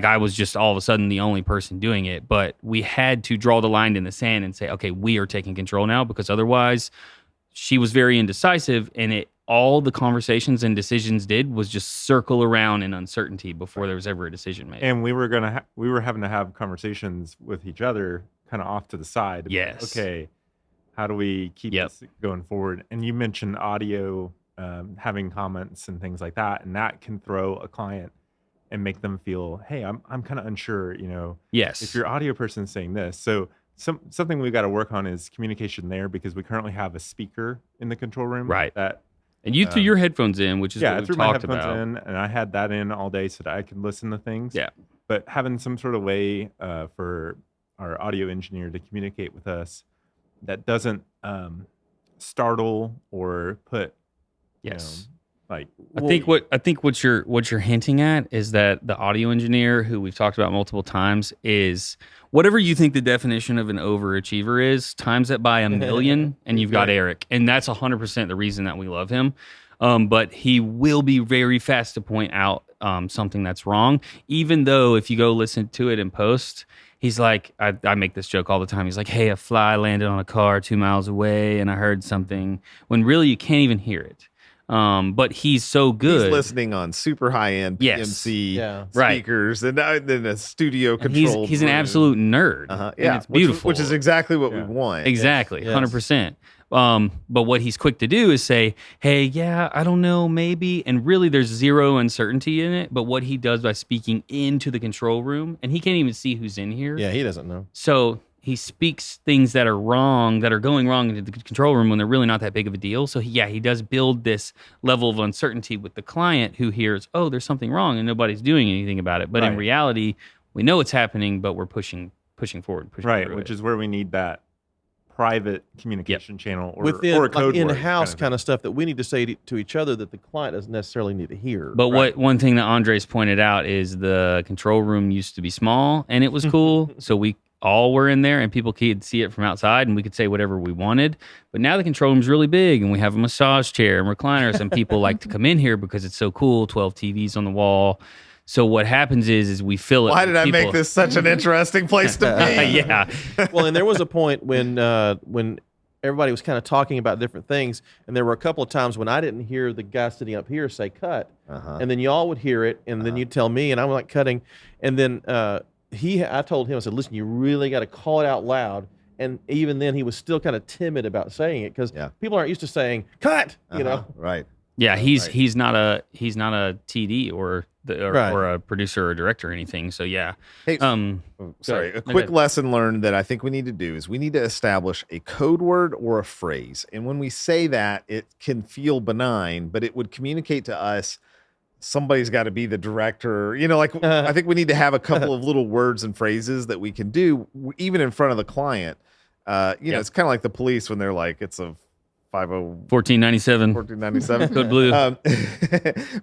I was just all of a sudden the only person doing it, but we had to draw the line in the sand and say, okay, we are taking control now, because otherwise she was very indecisive, and all the conversations and decisions did was just circle around in uncertainty before there was ever a decision made. And we were having to have conversations with each other kind of off to the side. Yes. Okay, how do we keep this going forward? And you mentioned audio, having comments and things like that, and that can throw a client and make them feel, hey, I'm kind of unsure, Yes. if your audio person is saying this. So something we've got to work on is communication there, because we currently have a speaker in the control room. Right. That And you threw your headphones in, which is I what we've threw my talked headphones about. in, and I had that in all day so that I could listen to things. Yeah. But having some sort of way for our audio engineer to communicate with us that doesn't startle or put, Yes. like I think what you're hinting at is that the audio engineer, who we've talked about multiple times, is whatever you think the definition of an overachiever is, times it by a million, and you've got Eric, and that's 100% the reason that we love him. But he will be very fast to point out something that's wrong, even though if you go listen to it in post, he's like, I make this joke all the time. He's like, hey, a fly landed on a car 2 miles away, and I heard something, when really you can't even hear it. But he's so good. He's listening on super high end PMC speakers, and then a studio control. He's an absolute nerd. Yeah, it's beautiful. which is exactly what we want. Exactly, 100%. But what he's quick to do is say, hey, yeah, I don't know, maybe. And really there's zero uncertainty in it. But what he does by speaking into the control room, and he can't even see who's in here. Yeah, he doesn't know. So he speaks things that are wrong, that are going wrong into the control room when they're really not that big of a deal. So he does build this level of uncertainty with the client, who hears, oh, there's something wrong and nobody's doing anything about it. But in reality, we know it's happening, but we're pushing forward. Which is where we need that private communication channel or within a code word in-house kind of stuff that we need to say to each other that the client doesn't necessarily need to hear. But one thing that Andres pointed out is the control room used to be small and it was cool. So we all were in there and people could see it from outside and we could say whatever we wanted. But now the control room's really big and we have a massage chair and recliners and people like to come in here because it's so cool, 12 TVs on the wall. So what happens is we fill it. Why did I make this such an interesting place to be? Yeah. Well, and there was a point when everybody was kind of talking about different things, and there were a couple of times when I didn't hear the guy sitting up here say cut, and then y'all would hear it, and then you'd tell me, and I'm like cutting, and then I told him, I said, listen, you really got to call it out loud. And even then, he was still kind of timid about saying it because people aren't used to saying cut, you know? Right. Yeah, he's not a TD or a producer or director or anything. So yeah. Hey, sorry. A quick lesson learned that I think we need to do is we need to establish a code word or a phrase. And when we say that, it can feel benign, but it would communicate to us somebody's got to be the director. You know, like I think we need to have a couple of little words and phrases that we can do even in front of the client. You know, it's kind of like the police when they're like, it's a 1497 code blue.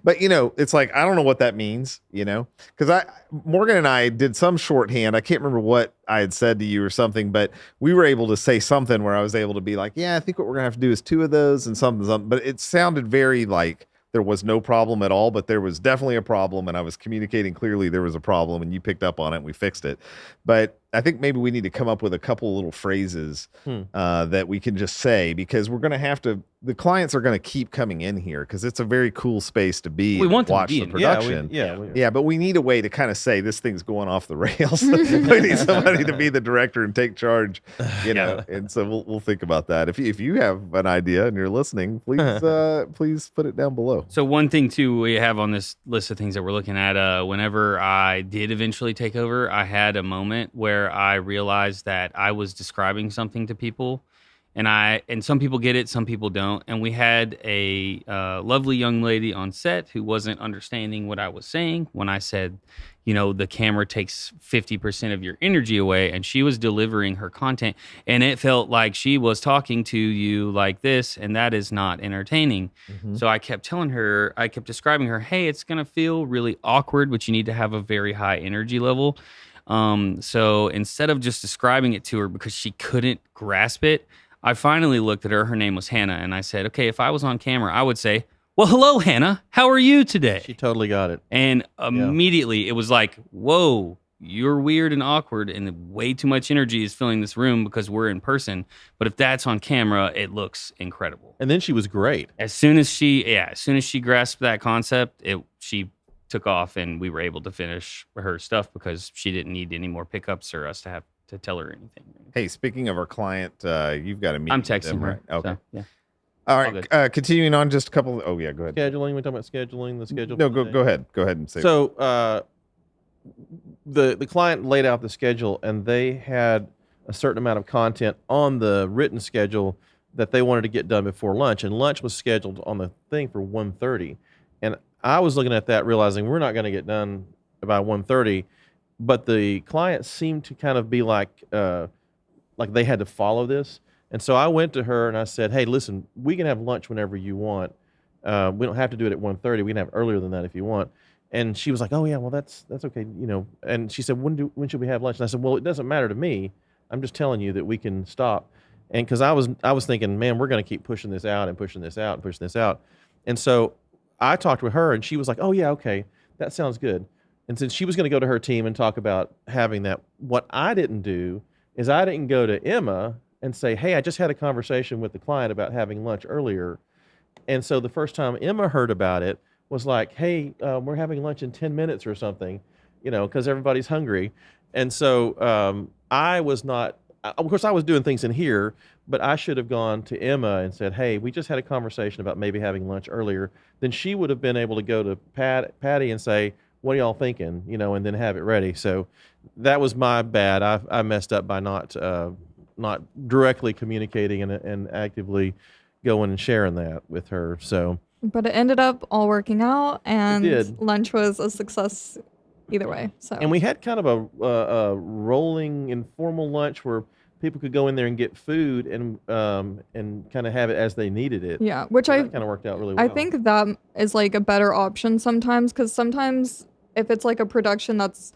But you know, it's like I don't know what that means, you know, because Morgan and I did some shorthand. I can't remember what I had said to you or something, but we were able to say something where I was able to be like, yeah, I think what we're gonna have to do is 2 of those and something. But it sounded very like there was no problem at all, but there was definitely a problem, and I was communicating clearly there was a problem, and you picked up on it, and we fixed it. But I think maybe we need to come up with a couple of little phrases that we can just say, because we're going to have to the clients are going to keep coming in here because it's a very cool space to be. We and want them to watch be the in here. production. Yeah, but we need a way to kind of say this thing's going off the rails. We need somebody to be the director and take charge, you know. And so we'll think about that. If you have an idea and you're listening, please please put it down below. So one thing too we have on this list of things that we're looking at, whenever I did eventually take over, I had a moment where I realized that I was describing something to people, and some people get it, some people don't. And we had a lovely young lady on set who wasn't understanding what I was saying when I said, you know, the camera takes 50% of your energy away, and she was delivering her content, and it felt like she was talking to you like this, and that is not entertaining. So I kept describing her, hey, it's going to feel really awkward, but you need to have a very high energy level. So instead of just describing it to her because she couldn't grasp it, I finally looked at her. Her name was Hannah. And I said, okay, if I was on camera, I would say, well, hello, Hannah. How are you today? She totally got it. And immediately it was like, whoa, you're weird and awkward, and way too much energy is filling this room because we're in person. But if that's on camera, it looks incredible. And then she was great. As soon as she grasped that concept, she took off, and we were able to finish her stuff because she didn't need any more pickups or us to have to tell her anything. Hey, speaking of our client, you've got a meeting. I'm with texting them, her. right? Okay. So, yeah. All All right. Continuing on, just a couple. Oh yeah, go ahead. Scheduling. We're talking about scheduling. The schedule. No, go ahead. Go ahead and say. So the client laid out the schedule, and they had a certain amount of content on the written schedule that they wanted to get done before lunch, and lunch was scheduled on the thing for 1:30. And I was looking at that, realizing we're not going to get done by 1:30, but the client seemed to kind of be like they had to follow this. And so I went to her and I said, hey, listen, we can have lunch whenever you want. We don't have to do it at 1:30. We can have earlier than that if you want. And she was like, oh yeah, well that's okay, you know. And she said, when should we have lunch? And I said, well, it doesn't matter to me. I'm just telling you that we can stop. And because I was thinking, man, we're going to keep pushing this out and pushing this out and pushing this out. And so I talked with her, and she was like, oh yeah, okay, that sounds good. And since she was going to go to her team and talk about having that, what I didn't do is I didn't go to Emma and say, hey, I just had a conversation with the client about having lunch earlier. And so the first time Emma heard about it was like, hey, we're having lunch in 10 minutes or something, you know, because everybody's hungry. And so I was not, of course, I was doing things in here, but I should have gone to Emma and said, hey, we just had a conversation about maybe having lunch earlier. Then she would have been able to go to Patty and say, what are y'all thinking, you know, and then have it ready. So that was my bad. I messed up by not directly communicating and actively going and sharing that with her. So, but it ended up all working out, and did. lunch was a success either way. So, and we had kind of a rolling informal lunch where people could go in there and get food and kind of have it as they needed it. yeah, which So I that kind of worked out really well. I think that is like a better option sometimes, because sometimes if it's like a production that's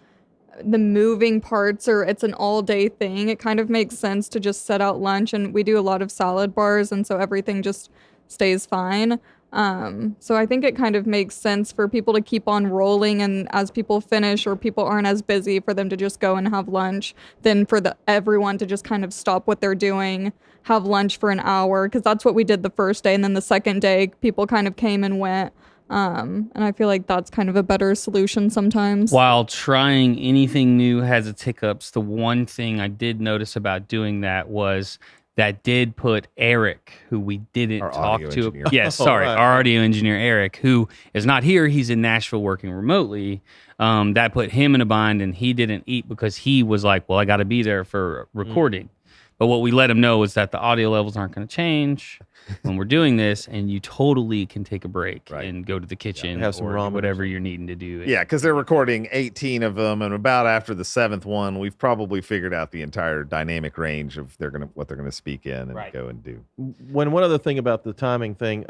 the moving parts or it's an all day thing, it kind of makes sense to just set out lunch. And we do a lot of salad bars, and so everything just stays fine. So I think it kind of makes sense for people to keep on rolling, and as people finish or people aren't as busy, for them to just go and have lunch, than for everyone to just kind of stop what they're doing, have lunch for an hour, because that's what we did the first day, and then the second day people kind of came and went. And I feel like that's kind of a better solution sometimes. While trying anything new has its hiccups, the one thing I did notice about doing that was that did put Eric, who we didn't Our talk audio to. engineer. Yes, sorry, Right. our audio engineer Eric, who is not here. He's in Nashville working remotely. That put him in a bind, and he didn't eat because he was like, well, I got to be there for recording. But what we let him know is that the audio levels aren't going to change when we're doing this, and you totally can take a break Right. and go to the kitchen have some or ramen or whatever you're needing to do. Yeah, because they're recording 18 of them, and about after the 7th one, we've probably figured out the entire dynamic range of what they're gonna speak in and Right. go and do. One other thing about the timing thing,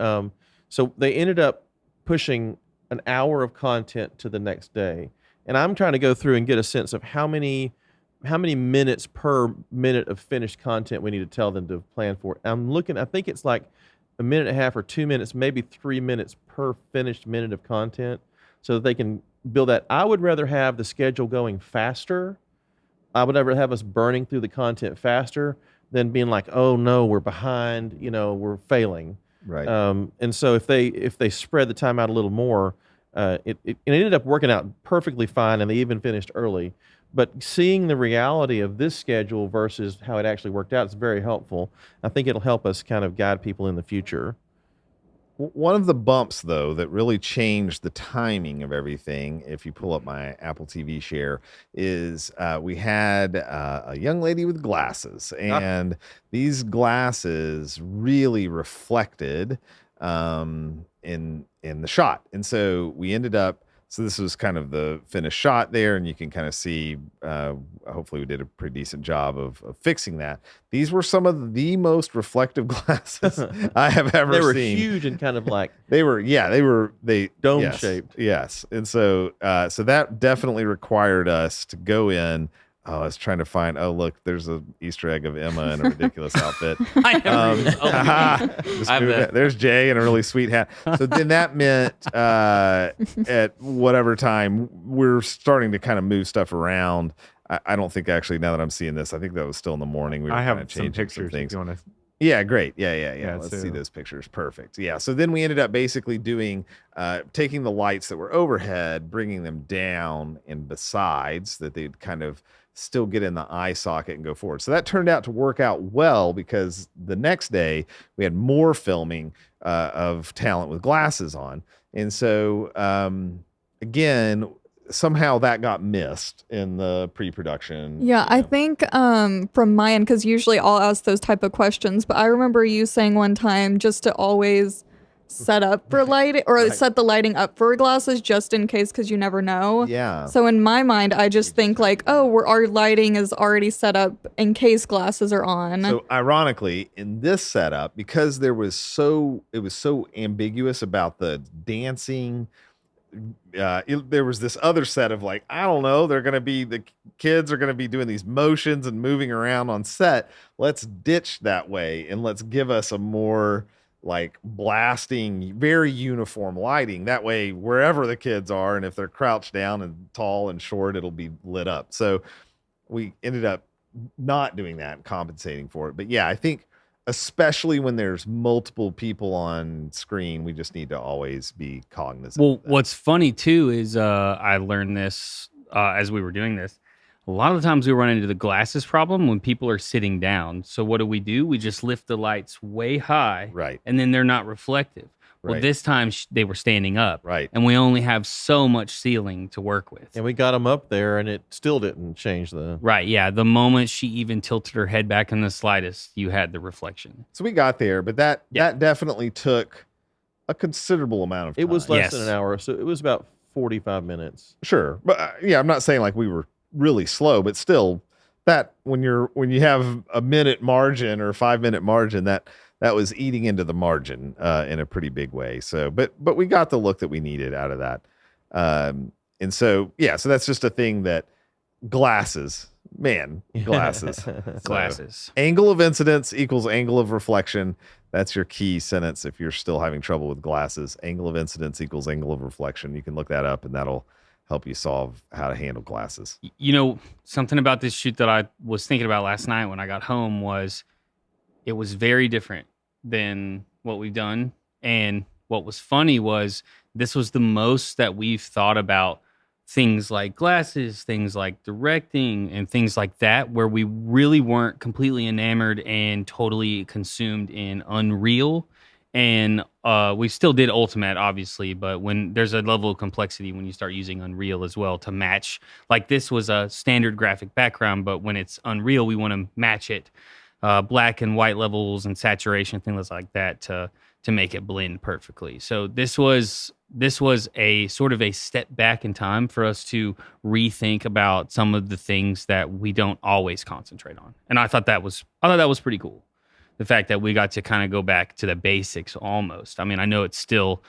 so they ended up pushing an hour of content to the next day, and I'm trying to go through and get a sense of how many minutes per minute of finished content we need to tell them to plan for. I'm looking, I think it's like a minute and a half or 2 minutes, maybe 3 minutes per finished minute of content, so that they can build that. I would rather have the schedule going faster. I would rather have us burning through the content faster than being like, oh no, we're behind, you know, we're failing. Right. And so if they spread the time out a little more, it ended up working out perfectly fine, and they even finished early. But seeing the reality of this schedule versus how it actually worked out is very helpful. I think it'll help us kind of guide people in the future. One of the bumps, though, that really changed the timing of everything, if you pull up my Apple TV share, is we had a young lady with glasses, and these glasses really reflected in the shot, and so we ended up. So this was kind of the finished shot there, and you can kind of see. Hopefully, we did a pretty decent job of fixing that. These were some of the most reflective glasses I have ever seen. They were huge and kind of like they dome yes, shaped. Yes, and so that definitely required us to go in. Oh, I was trying to find. Oh, look, there's an Easter egg of Emma in a ridiculous outfit. There's Jay in a really sweet hat. So then that meant at whatever time we're starting to kind of move stuff around. I don't think actually, now that I'm seeing this, I think that was still in the morning. We were I kind of have some changing pictures some things. if you want to. Yeah, great. Yeah. Let's see so- those pictures. Perfect. Yeah. So then we ended up basically doing, taking the lights that were overhead, bringing them down and besides that they'd kind of still get in the eye socket and go forward. So that turned out to work out well because the next day we had more filming of talent with glasses on. And so, again, somehow that got missed in the pre-production. Yeah, I think from my end, because usually I'll ask those type of questions, but I remember you saying one time just to always set up for lighting or set the lighting up for glasses just in case, because you never know. Yeah. So in my mind, I just think like, oh, our lighting is already set up in case glasses are on. So ironically, in this setup, because it was so ambiguous about the dancing, there was this other set of like, I don't know, the kids are going to be doing these motions and moving around on set. Let's ditch that way and let's give us a more like blasting, very uniform lighting. That way, wherever the kids are, and if they're crouched down and tall and short, it'll be lit up. So we ended up not doing that and compensating for it. But yeah, I think especially when there's multiple people on screen, we just need to always be cognizant. Well, of that. what's funny too is I learned this as we were doing this. A lot of the times we run into the glasses problem when people are sitting down. So what do? We just lift the lights way high, Right. and then they're not reflective. Well, Right. this time they were standing up, Right. and we only have so much ceiling to work with. and we got them up there, and it still didn't change the. Right, yeah. The moment she even tilted her head back in the slightest, you had the reflection. So we got there, but that definitely took a considerable amount of time. It was less than Yes. an hour, so it was about 45 minutes. Sure. But yeah, I'm not saying like we were really slow, but still that when you have a minute margin or 5-minute margin, that was eating into the margin in a pretty big way. So, but we got the look that we needed out of that. And so, yeah, so that's just a thing that glasses. So, Glasses. angle of incidence equals angle of reflection. That's your key sentence if you're still having trouble with glasses. Angle of incidence equals angle of reflection. You can look that up and that'll help you solve how to handle glasses. You know, something about this shoot that I was thinking about last night when I got home was it was very different than what we've done. And what was funny was this was the most that we've thought about things like glasses, things like directing, and things like that, where we really weren't completely enamored and totally consumed in Unreal. And we still did Ultimate, obviously, but when there's a level of complexity when you start using Unreal as well to match, like this was a standard graphic background, but when it's Unreal, we want to match it black and white levels and saturation, things like that to make it blend perfectly. So this was a sort of a step back in time for us to rethink about some of the things that we don't always concentrate on. And I thought that was pretty cool. The fact that we got to kind of go back to the basics almost. I mean, I know it's still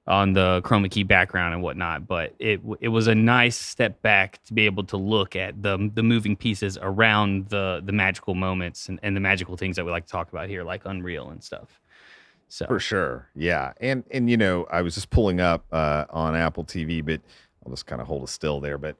on the chroma key background and whatnot, but it was a nice step back to be able to look at the moving pieces around the magical moments and the magical things that we like to talk about here, like Unreal and stuff. So For sure. Yeah. And you know, I was just pulling up on Apple TV, but I'll just kind of hold it still there. But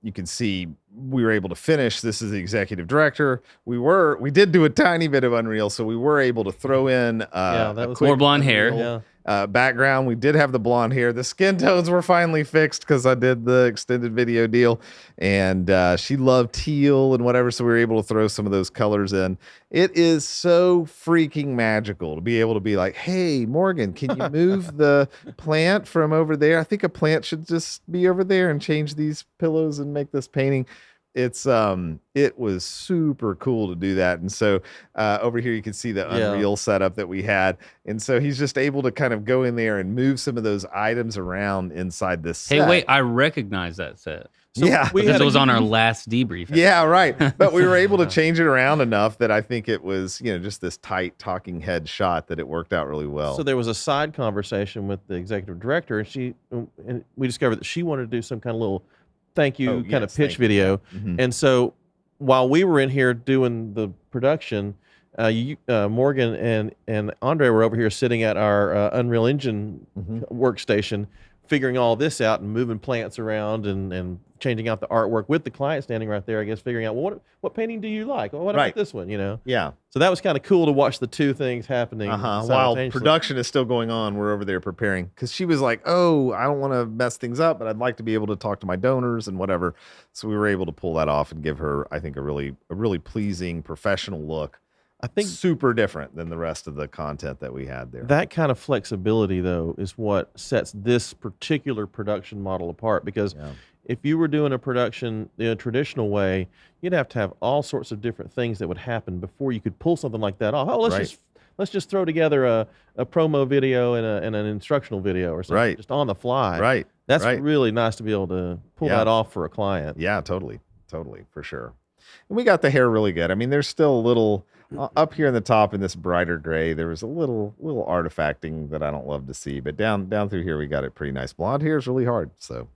you can see we were able to finish. This is the executive director. We did do a tiny bit of Unreal, so we were able to throw in that a was quick more blonde hair. Unreal, background. We did have the blonde hair. The skin tones were finally fixed because I did the extended video deal, and she loved teal and whatever, so we were able to throw some of those colors in. It is so freaking magical to be able to be like, hey, Morgan, can you move the plant from over there? I think a plant should just be over there and change these pillows and make this painting. It was super cool to do that. And so over here you can see the Unreal setup that we had. And so he's just able to kind of go in there and move some of those items around inside this set. Hey, wait, I recognize that set. So Because it was on our last debrief. Yeah, right. But we were able to change it around enough that I think it was, just this tight talking head shot that it worked out really well. So there was a side conversation with the executive director, and we discovered that she wanted to do some kind of little thank you kind of pitch video. Mm-hmm. And so while we were in here doing the production, Morgan and Andre were over here sitting at our Unreal Engine workstation, figuring all this out and moving plants around and changing out the artwork with the client standing right there, I guess, figuring out, well, what painting do you like? Well, what about this one, Yeah. So that was kind of cool to watch the two things happening. While production is still going on, we're over there preparing. Because she was like, oh, I don't want to mess things up, but I'd like to be able to talk to my donors and whatever. So we were able to pull that off and give her, I think, a really pleasing professional look. I think super different than the rest of the content that we had there. That kind of flexibility, though, is what sets this particular production model apart. Because if you were doing a production the traditional way, you'd have to have all sorts of different things that would happen before you could pull something like that off. Oh, let's just throw together a promo video and an instructional video or something, just on the fly. Right. That's really nice to be able to pull that off for a client. Yeah, totally, for sure. And we got the hair really good. I mean, there's still a little up here in the top in this brighter gray. There was a little artifacting that I don't love to see, but down through here we got it pretty nice. Blonde hair is really hard. So,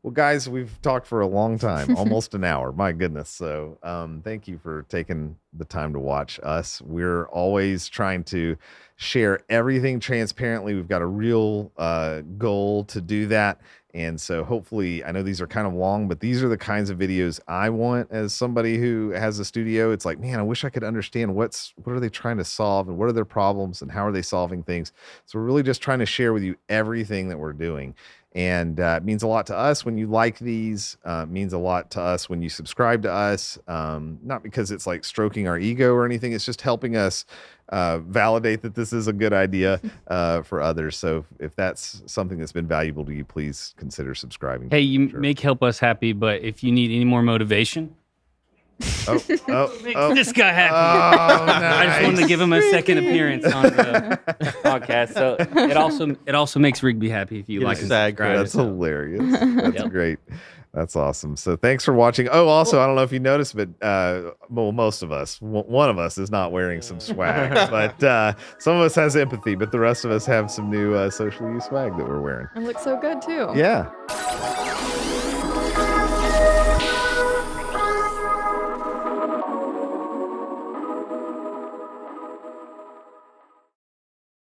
well, guys, we've talked for a long time, almost an hour. My goodness. So, thank you for taking the time to watch us. We're always trying to share everything transparently. We've got a real goal to do that. And so hopefully, I know these are kind of long, but these are the kinds of videos I want as somebody who has a studio. It's like, man, I wish I could understand what are they trying to solve and what are their problems and how are they solving things. So we're really just trying to share with you everything that we're doing. And it means a lot to us when you like these. It means a lot to us when you subscribe to us. Not because it's like stroking our ego or anything. It's just helping us validate that this is a good idea for others. So if that's something that's been valuable to you, please consider subscribing. Hey, you make help us happy, but if you need any more motivation, this guy happy. Oh, nice. I just wanted to give him a second appearance on the podcast. So it also makes Rigby happy if you like and subscribe. That's hilarious. That's great. That's awesome. So thanks for watching. Oh, also, I don't know if you noticed, but most of us, one of us is not wearing some swag, but some of us has empathy, but the rest of us have some new social use swag that we're wearing. It looks so good too. Yeah.